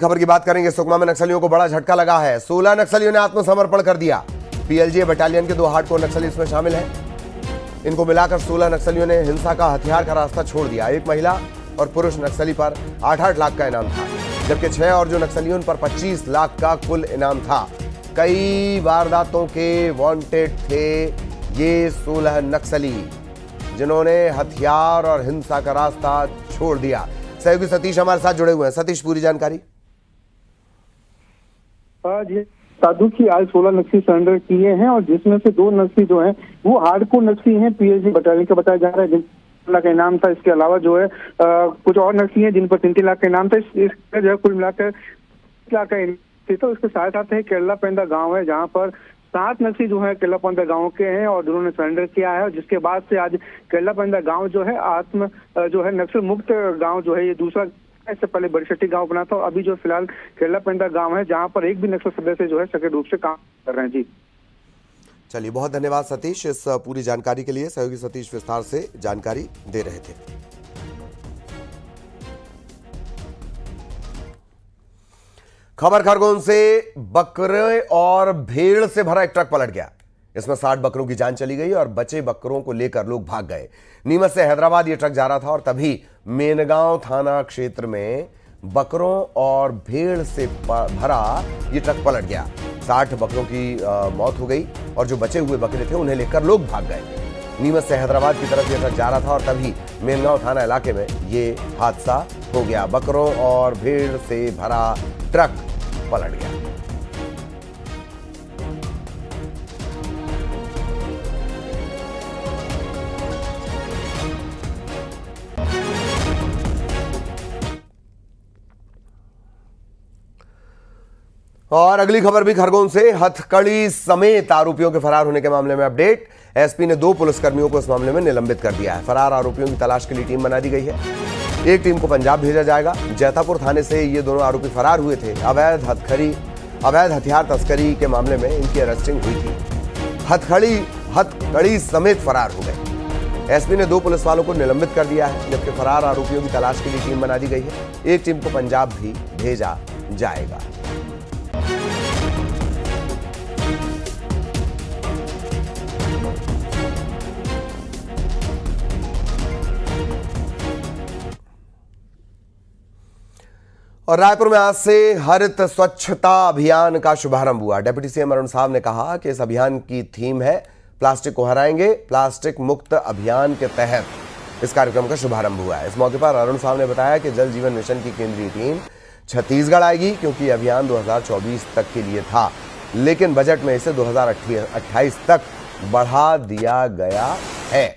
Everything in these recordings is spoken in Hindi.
खबर की बात करेंगे। सुकमा में नक्सलियों को बड़ा झटका लगा है। 16 नक्सलियों ने आत्मसमर्पण कर दिया। पीएलजीए बटालियन के 2 हार्डकोर नक्सली इसमें शामिल हैं। इनको मिलाकर 16 नक्सलियों ने हिंसा का हथियार का रास्ता छोड़ दिया। एक महिला और पुरुष नक्सली पर 8-8 लाख का इनाम था, जबकि 6 और जो नक्सलियों पर 25 लाख का कुल इनाम था। कई वारदातों के वांटेड थे ये 16 नक्सली, जिन्होंने हथियार और हिंसा का रास्ता छोड़ दिया। सहयोगी सतीश हमारे साथ जुड़े हुए हैं। सतीश, पूरी जानकारी। जी साधु की आज 16 नक्सली सरेंडर किए हैं और जिसमें से 2 नक्सली जो हैं वो हार्डकोर नक्सली हैं। पीएलजी बटालियन का बताया जा रहा है, जिन लाख का इनाम था। इसके अलावा जो है कुछ और नक्सली हैं जिन पर 3-3 लाख का इनाम था। इसका जो है कुल मिलाकर 3 लाख का इनाम। तो इसके साथ साथ है केरला पेंदा गाँव है, जहाँ पर 7 नक्सली जो है केरला पेंदा गाँव के हैं और जिन्होंने सरेंडर किया है। जिसके बाद से आज केरला पेंदा गाँव जो है नक्सल मुक्त गाँव जो है, ये दूसरा। इससे पहले बड़शट्टी गांव बना था और अभी जो फिलहाल केरला पेंदा गांव है, जहां पर एक भी नक्सल सदस्य जो है सक्रिय रूप से काम कर रहे हैं। जी चलिए, बहुत धन्यवाद सतीश इस पूरी जानकारी के लिए। सहयोगी सतीश विस्तार से जानकारी दे रहे थे। खबर खरगोन से। बकरे और भेड़ से भरा एक ट्रक पलट गया। इसमें 60 बकरों की जान चली गई और बचे बकरों को लेकर लोग भाग गए। नीमच से हैदराबाद ये ट्रक जा रहा था और तभी मेनगांव थाना क्षेत्र में बकरों और भेड़ से भरा ये ट्रक पलट गया। 60 बकरों की मौत हो गई और जो बचे हुए बकरे थे उन्हें लेकर लोग भाग गए। नीमच से हैदराबाद की तरफ ये ट्रक जा रहा था और तभी मेनगांव थाना इलाके में ये हादसा हो गया। बकरों और भेड़ से भरा ट्रक पलट गया। और अगली खबर भी खरगोन से। हथकड़ी समेत आरोपियों के फरार होने के मामले में अपडेट। एसपी ने 2 पुलिसकर्मियों को इस मामले में निलंबित कर दिया है। फरार आरोपियों की तलाश के लिए टीम बना दी गई है। एक टीम को पंजाब भेजा जाएगा। जैतापुर थाने से ये दोनों आरोपी फरार हुए थे। अवैध हथियार तस्करी के मामले में इनकी अरेस्टिंग हुई थी। हथकड़ी समेत फरार हो गए। एसपी ने 2 पुलिस वालों को निलंबित कर दिया है, जबकि फरार आरोपियों की तलाश के लिए टीम बना दी गई है। एक टीम को पंजाब भी भेजा जाएगा। और रायपुर में आज से हरित स्वच्छता अभियान का शुभारंभ हुआ। डिप्टी सीएम अरुण साहब ने कहा कि इस अभियान की थीम है प्लास्टिक को हराएंगे। प्लास्टिक मुक्त अभियान के तहत इस कार्यक्रम का शुभारंभ हुआ है। इस मौके पर अरुण साहब ने बताया कि जल जीवन मिशन की केंद्रीय टीम छत्तीसगढ़ आएगी, क्योंकि अभियान 2024 तक के लिए था, लेकिन बजट में इसे 2028 तक बढ़ा दिया गया है।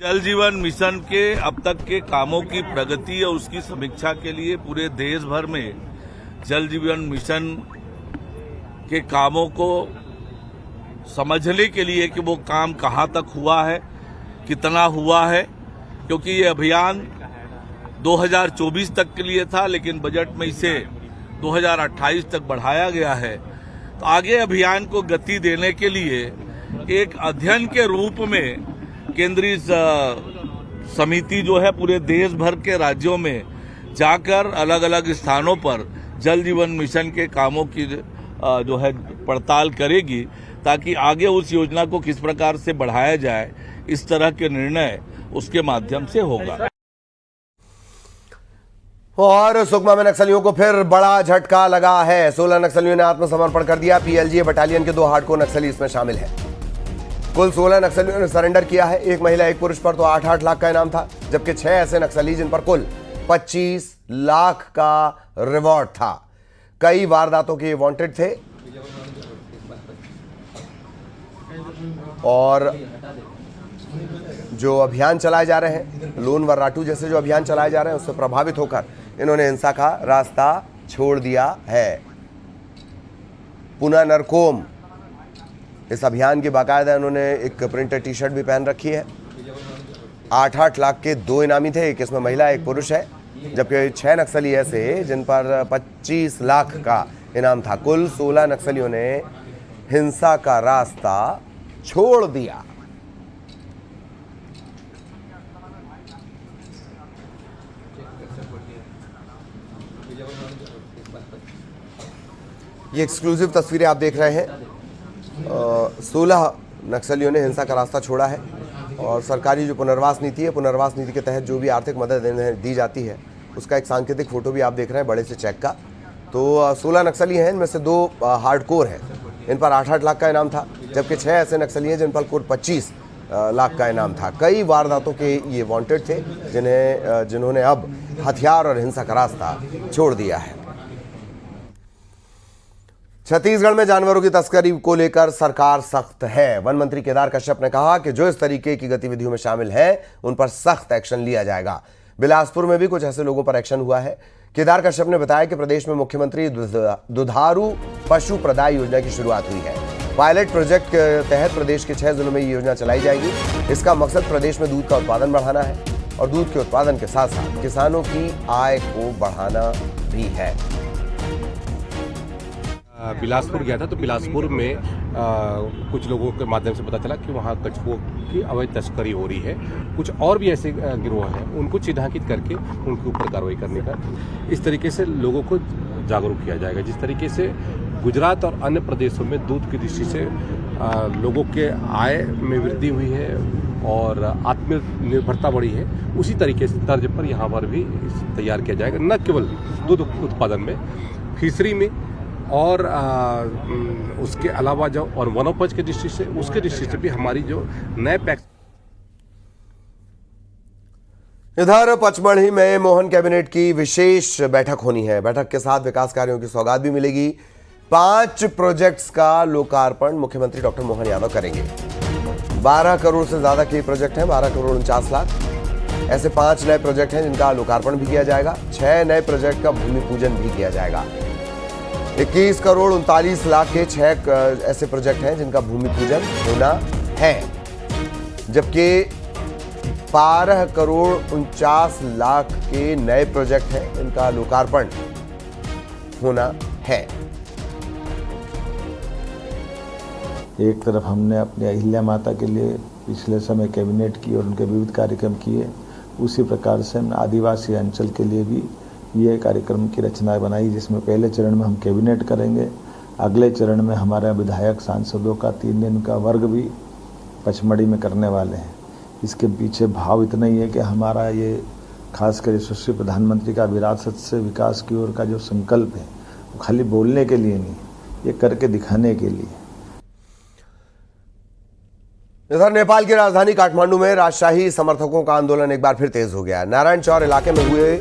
जल जीवन मिशन के अब तक के कामों की प्रगति और उसकी समीक्षा के लिए पूरे देश भर में जल जीवन मिशन के कामों को समझने के लिए कि वो काम कहाँ तक हुआ है, कितना हुआ है, क्योंकि ये अभियान 2024 तक के लिए था, लेकिन बजट में इसे 2028 तक बढ़ाया गया है। तो आगे अभियान को गति देने के लिए एक अध्ययन के रूप में केंद्रीय समिति जो है पूरे देश भर के राज्यों में जाकर अलग अलग स्थानों पर जल जीवन मिशन के कामों की जो है पड़ताल करेगी, ताकि आगे उस योजना को किस प्रकार से बढ़ाया जाए, इस तरह के निर्णय उसके माध्यम से होगा। और सुकमा में नक्सलियों को फिर बड़ा झटका लगा है। 16 नक्सलियों ने आत्मसमर्पण कर दिया। पीएलजीए बटालियन के 2 हार्डकोर नक्सली इसमें शामिल हैं। कुल 16 नक्सलियों ने सरेंडर किया है। एक महिला एक पुरुष पर तो 8-8 लाख का इनाम था, जबकि 6 ऐसे नक्सली जिन पर कुल 25 लाख का रिवॉर्ड था। कई वारदातों के वांटेड थे और जो अभियान चलाए जा रहे हैं, लोन वर्राटू जैसे जो अभियान चलाए जा रहे हैं, उससे प्रभावित होकर इन्होंने हिंसा का रास्ता छोड़ दिया है। पुना नरकोम इस अभियान की बाकायदा इन्होंने एक प्रिंटेड टी-शर्ट भी पहन रखी है। 8-8 लाख के 2 इनामी थे, एक इसमें महिला एक पुरुष है, जबकि 6 नक्सली ऐसे जिन पर 25 लाख का इनाम था। कुल 16 नक्सलियों ने हिंसा का रास्ता छोड़ दिया। ये एक्सक्लूसिव तस्वीरें आप देख रहे हैं। 16 नक्सलियों ने हिंसा का रास्ता छोड़ा है और सरकारी जो पुनर्वास नीति है, पुनर्वास नीति के तहत जो भी आर्थिक मदद दी जाती है उसका एक सांकेतिक फोटो भी आप देख रहे हैं बड़े से चेक का। तो 16 नक्सली हैं, इनमें से 2 हार्डकोर हैं, इन पर 8-8 लाख का इनाम था, जबकि 6 ऐसे नक्सली हैं जिन पर कुल 25 लाख का इनाम था। कई वारदातों के ये वांटेड थे जिन्होंने अब हथियार और हिंसा का रास्ता छोड़ दिया है। छत्तीसगढ़ में जानवरों की तस्करी को लेकर सरकार सख्त है। वन मंत्री केदार कश्यप ने कहा कि जो इस तरीके की गतिविधियों में शामिल हैं उन पर सख्त एक्शन लिया जाएगा। बिलासपुर में भी कुछ ऐसे लोगों पर एक्शन हुआ है। केदार कश्यप ने बताया कि प्रदेश में मुख्यमंत्री दुधारू पशु प्रदाय योजना की शुरुआत हुई है। पायलट प्रोजेक्ट के तहत प्रदेश के 6 जिलों में ये योजना चलाई जाएगी। इसका मकसद प्रदेश में दूध का उत्पादन बढ़ाना है और दूध के उत्पादन के साथ साथ किसानों की आय को बढ़ाना भी है। बिलासपुर गया था तो बिलासपुर में कुछ लोगों के माध्यम से पता चला कि वहाँ कछुओं की अवैध तस्करी हो रही है। कुछ और भी ऐसे गिरोह हैं, उनको चिन्हित करके उनके ऊपर कार्रवाई करने का इस तरीके से लोगों को जागरूक किया जाएगा। जिस तरीके से गुजरात और अन्य प्रदेशों में दूध की दृष्टि से लोगों के आय में वृद्धि हुई है और आत्मनिर्भरता बढ़ी है, उसी तरीके से तर्ज पर यहाँ पर भी तैयार किया जाएगा। न केवल दूध उत्पादन में, फिशरी में और उसके अलावा जो और वनोपज की दृष्टि से, उसके दृष्टि से भी हमारी जो नए पैक्स। इधर पचमढ़ी में मोहन कैबिनेट की विशेष बैठक होनी है। बैठक के साथ विकास कार्यों की सौगात भी मिलेगी। 5 प्रोजेक्ट्स का लोकार्पण मुख्यमंत्री डॉक्टर मोहन यादव करेंगे। 12 करोड़ से ज्यादा के प्रोजेक्ट हैं, 12 करोड़ 49 लाख। ऐसे 5 नए प्रोजेक्ट हैं जिनका लोकार्पण भी किया जाएगा। 6 नए प्रोजेक्ट का भूमि पूजन भी किया जाएगा। 21 करोड़ 39 लाख के 6 ऐसे प्रोजेक्ट हैं जिनका भूमि पूजन होना है, जबकि 12 करोड़ 49 लाख के नए प्रोजेक्ट हैं इनका लोकार्पण होना है। एक तरफ हमने अपनी अहिल्या माता के लिए पिछले समय कैबिनेट की और उनके विविध कार्यक्रम किए, उसी प्रकार से हमने आदिवासी अंचल के लिए भी ये कार्यक्रम की रचना बनाई, जिसमें पहले चरण में हम कैबिनेट करेंगे, अगले चरण में हमारे विधायक सांसदों का 3 दिन का वर्ग भी पचमढ़ी में करने वाले हैं। इसके पीछे भाव इतना ही है कि हमारा ये खासकर यशस्वी प्रधानमंत्री का विरासत से विकास की ओर का जो संकल्प है वो खाली बोलने के लिए नहीं, ये करके दिखाने के लिए। इधर नेपाल की राजधानी काठमांडू में राजशाही समर्थकों का आंदोलन एक बार फिर तेज हो गया। नारायण चौर इलाके में हुए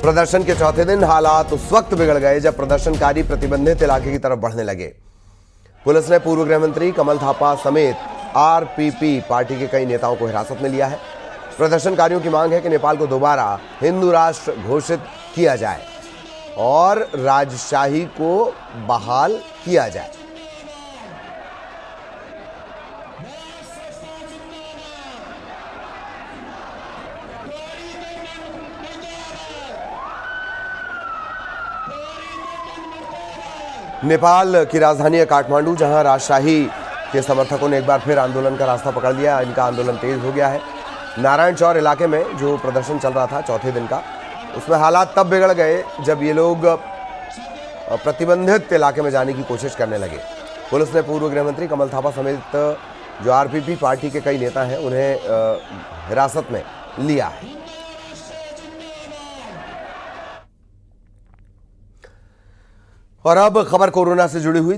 प्रदर्शन के चौथे दिन हालात उस वक्त बिगड़ गए जब प्रदर्शनकारी प्रतिबंधित इलाके की तरफ बढ़ने लगे। पुलिस ने पूर्व गृह मंत्री कमल थापा समेत आरपीपी पार्टी के कई नेताओं को हिरासत में लिया है। प्रदर्शनकारियों की मांग है कि नेपाल को दोबारा हिंदू राष्ट्र घोषित किया जाए और राजशाही को बहाल किया जाए। नेपाल की राजधानी है काठमांडू, जहां राजशाही के समर्थकों ने एक बार फिर आंदोलन का रास्ता पकड़ लिया। इनका आंदोलन तेज हो गया है। नारायण चौर इलाके में जो प्रदर्शन चल रहा था चौथे दिन का, उसमें हालात तब बिगड़ गए जब ये लोग प्रतिबंधित इलाके में जाने की कोशिश करने लगे। पुलिस ने पूर्व गृह मंत्री कमल थापा समेत जो आरपीपी पार्टी के कई नेता हैं उन्हें हिरासत में लिया है। और अब खबर कोरोना से जुड़ी हुई।